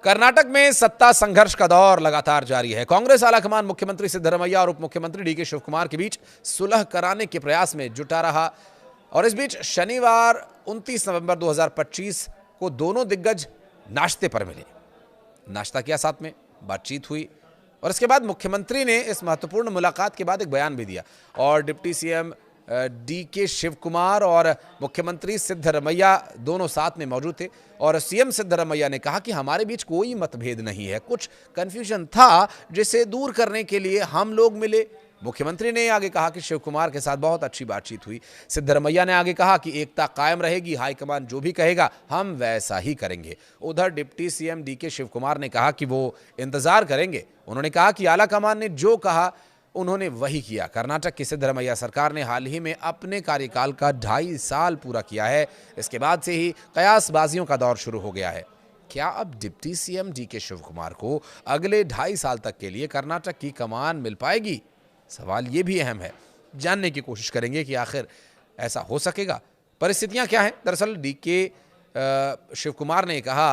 कर्नाटक में सत्ता संघर्ष का दौर लगातार जारी है। कांग्रेस आलाकमान मुख्यमंत्री सिद्धरमैया और उप मुख्यमंत्री डीके शिवकुमार के बीच सुलह कराने के प्रयास में जुटा रहा और इस बीच शनिवार 29 नवंबर 2025 को दोनों दिग्गज नाश्ते पर मिले। नाश्ता किया, साथ में बातचीत हुई और इसके बाद मुख्यमंत्री ने इस महत्वपूर्ण मुलाकात के बाद एक बयान भी दिया और डिप्टी सीएम डीके शिवकुमार और मुख्यमंत्री सिद्धरमैया दोनों साथ में मौजूद थे और सीएम सिद्धरमैया ने कहा कि हमारे बीच कोई मतभेद नहीं है, कुछ कंफ्यूजन था जिसे दूर करने के लिए हम लोग मिले। मुख्यमंत्री ने आगे कहा कि शिवकुमार के साथ बहुत अच्छी बातचीत हुई। सिद्धरमैया ने आगे कहा कि एकता कायम रहेगी, हाईकमान जो भी कहेगा हम वैसा ही करेंगे। उधर डिप्टी सीएम डीके शिवकुमार ने कहा कि वो इंतजार करेंगे। उन्होंने कहा कि आलाकमान ने जो कहा उन्होंने वही किया। कर्नाटक की सिद्धरमैया सरकार ने हाल ही में अपने कार्यकाल का 2.5 साल पूरा किया है। इसके बाद से ही कयासबाजियों का दौर शुरू हो गया है। क्या अब डिप्टी सीएम डीके शिवकुमार को अगले 2.5 साल तक के लिए कर्नाटक की कमान मिल पाएगी? सवाल ये भी अहम है। जानने की कोशिश करेंगे कि आखिर ऐसा हो सकेगा, परिस्थितियां क्या हैं। दरअसल डीके शिवकुमार ने कहा,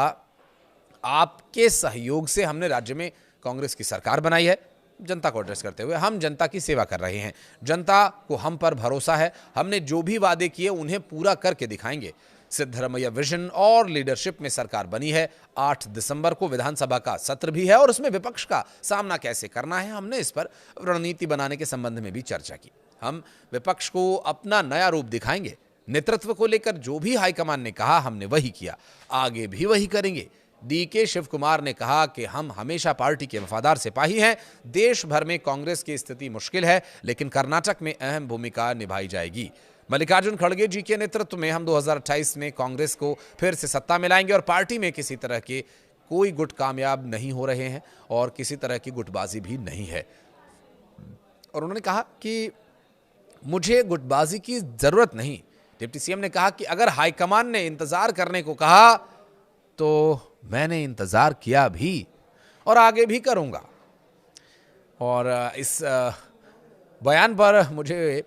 आपके सहयोग से हमने राज्य में कांग्रेस की सरकार बनाई है। जनता को एड्रेस करते हुए, हम जनता की सेवा कर रहे हैं, जनता को हम पर भरोसा है, हमने जो भी वादे किए उन्हें पूरा करके दिखाएंगे। सिद्धरमैया विजन और लीडरशिप में सरकार बनी है। 8 दिसंबर को विधानसभा का सत्र भी है और उसमें विपक्ष का सामना कैसे करना है, हमने इस पर रणनीति बनाने के संबंध में भी चर्चा की। हम विपक्ष को अपना नया रूप दिखाएंगे। नेतृत्व को लेकर जो भी हाईकमान ने कहा हमने वही किया, आगे भी वही करेंगे। डीके शिवकुमार ने कहा कि हम हमेशा पार्टी के वफादार सिपाही हैं। देश भर में कांग्रेस की स्थिति मुश्किल है, लेकिन कर्नाटक में अहम भूमिका निभाई जाएगी। मल्लिकार्जुन खड़गे जी के नेतृत्व में हम 2028 में कांग्रेस को फिर से सत्ता में लाएंगे और पार्टी में किसी तरह के कोई गुट कामयाब नहीं हो रहे हैं और किसी तरह की गुटबाजी भी नहीं है। और उन्होंने कहा कि मुझे गुटबाजी की जरूरत नहीं। डिप्टी सीएम ने कहा कि अगर हाईकमान ने इंतजार करने को कहा तो मैंने इंतजार किया भी और आगे भी करूंगा। और इस बयान पर मुझे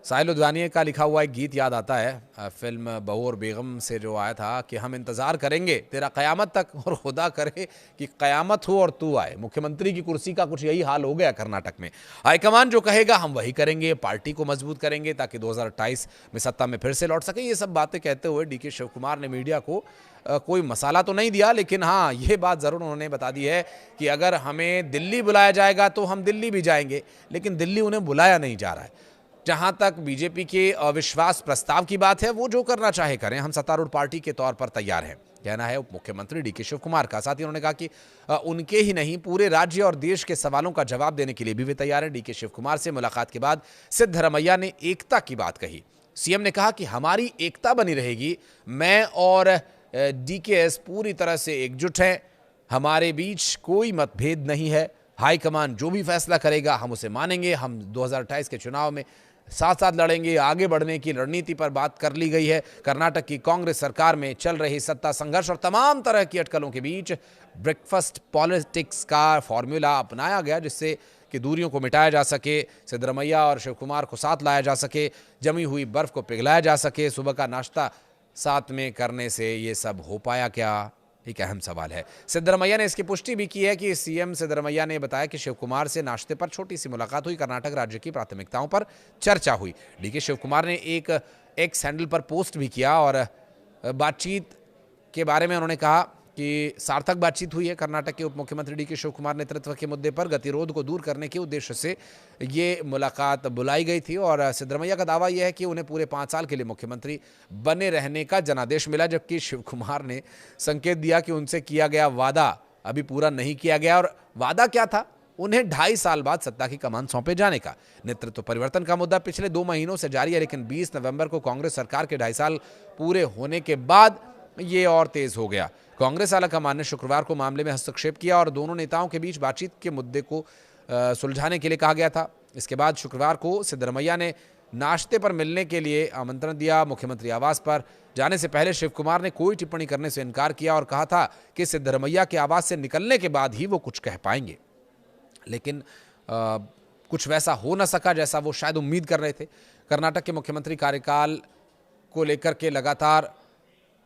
साहिल लुधियाना का लिखा हुआ एक गीत याद आता है, फिल्म बहू और बेगम से जो आया था कि हम इंतजार करेंगे तेरा कयामत तक और खुदा करे कि कयामत हो और तू आए। मुख्यमंत्री की कुर्सी का कुछ यही हाल हो गया कर्नाटक में। हाईकमान जो कहेगा हम वही करेंगे, पार्टी को मजबूत करेंगे ताकि 2028 में सत्ता में फिर से लौट सके। ये सब बातें कहते हुए डीके शिवकुमार ने मीडिया को कोई मसाला तो नहीं दिया, लेकिन हाँ ये बात ज़रूर उन्होंने बता दी है कि अगर हमें दिल्ली बुलाया जाएगा तो हम दिल्ली भी जाएंगे, लेकिन दिल्ली उन्हें बुलाया नहीं जा रहा है। जहां तक बीजेपी के अविश्वास प्रस्ताव की बात है, वो जो करना चाहे करें, हम सत्तारूढ़ पार्टी के तौर पर तैयार हैं, कहना है उप मुख्यमंत्री डीके शिवकुमार का। साथ ही उन्होंने कहा कि उनके ही नहीं पूरे राज्य और देश के सवालों का जवाब देने के लिए भी वे तैयार हैं। डीके शिवकुमार से मुलाकात के बाद सिद्धरमैया ने एकता की बात कही। सीएम ने कहा कि हमारी एकता बनी रहेगी, मैं और डीकेएस पूरी तरह से एकजुट हैं, हमारे बीच कोई मतभेद नहीं है। हाईकमान जो भी फैसला करेगा हम उसे मानेंगे। हम 2028 के चुनाव में साथ साथ लड़ेंगे। आगे बढ़ने की रणनीति पर बात कर ली गई है। कर्नाटक की कांग्रेस सरकार में चल रही सत्ता संघर्ष और तमाम तरह की अटकलों के बीच ब्रेकफास्ट पॉलिटिक्स का फॉर्मूला अपनाया गया, जिससे कि दूरियों को मिटाया जा सके, सिद्धरमैया और शिवकुमार को साथ लाया जा सके, जमी हुई बर्फ को पिघलाया जा सके। सुबह का नाश्ता साथ में करने से ये सब हो पाया क्या? एक अहम सवाल है। सिद्धरमैया ने इसकी पुष्टि भी की है कि सीएम सिद्धरमैया ने बताया कि शिवकुमार से नाश्ते पर छोटी सी मुलाकात हुई, कर्नाटक राज्य की प्राथमिकताओं पर चर्चा हुई। डीके शिवकुमार ने एक एक्स हैंडल पर पोस्ट भी किया और बातचीत के बारे में उन्होंने कहा कि सार्थक बातचीत हुई है। कर्नाटक के उप मुख्यमंत्री डीके शिवकुमार नेतृत्व के मुद्दे पर गतिरोध को दूर करने के उद्देश्य से ये मुलाकात बुलाई गई थी और सिद्धरमैया का दावा यह है कि उन्हें पूरे 5 साल के लिए मुख्यमंत्री बने रहने का जनादेश मिला, जबकि शिवकुमार ने संकेत दिया कि उनसे किया गया वादा अभी पूरा नहीं किया गया। और वादा क्या था? उन्हें 2.5 साल बाद सत्ता की कमान सौंपे जाने का। नेतृत्व परिवर्तन का मुद्दा पिछले 2 महीनों से जारी है, लेकिन 20 नवंबर को कांग्रेस सरकार के 2.5 साल पूरे होने के बाद ये और तेज हो गया। कांग्रेस आलाकमान ने शुक्रवार को मामले में हस्तक्षेप किया और दोनों नेताओं के बीच बातचीत के मुद्दे को सुलझाने के लिए कहा गया था। इसके बाद शुक्रवार को सिद्धरमैया ने नाश्ते पर मिलने के लिए आमंत्रण दिया। मुख्यमंत्री आवास पर जाने से पहले शिवकुमार ने कोई टिप्पणी करने से इनकार किया और कहा था कि सिद्धरमैया के आवास से निकलने के बाद ही वो कुछ कह पाएंगे, लेकिन कुछ वैसा हो न सका जैसा वो शायद उम्मीद कर रहे थे। कर्नाटक के मुख्यमंत्री कार्यकाल को लेकर के लगातार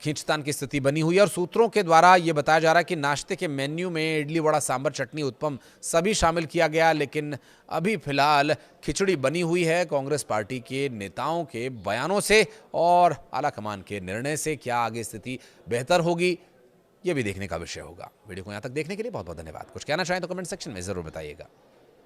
खींचतान की स्थिति बनी हुई है और सूत्रों के द्वारा यह बताया जा रहा है कि नाश्ते के मेन्यू में इडली वड़ा सांभर चटनी उत्पम सभी शामिल किया गया, लेकिन अभी फिलहाल खिचड़ी बनी हुई है। कांग्रेस पार्टी के नेताओं के बयानों से और आलाकमान के निर्णय से क्या आगे स्थिति बेहतर होगी, यह भी देखने का विषय होगा। वीडियो को यहां तक देखने के लिए बहुत बहुत धन्यवाद। कुछ कहना चाहें तो कमेंट सेक्शन में जरूर बताइएगा।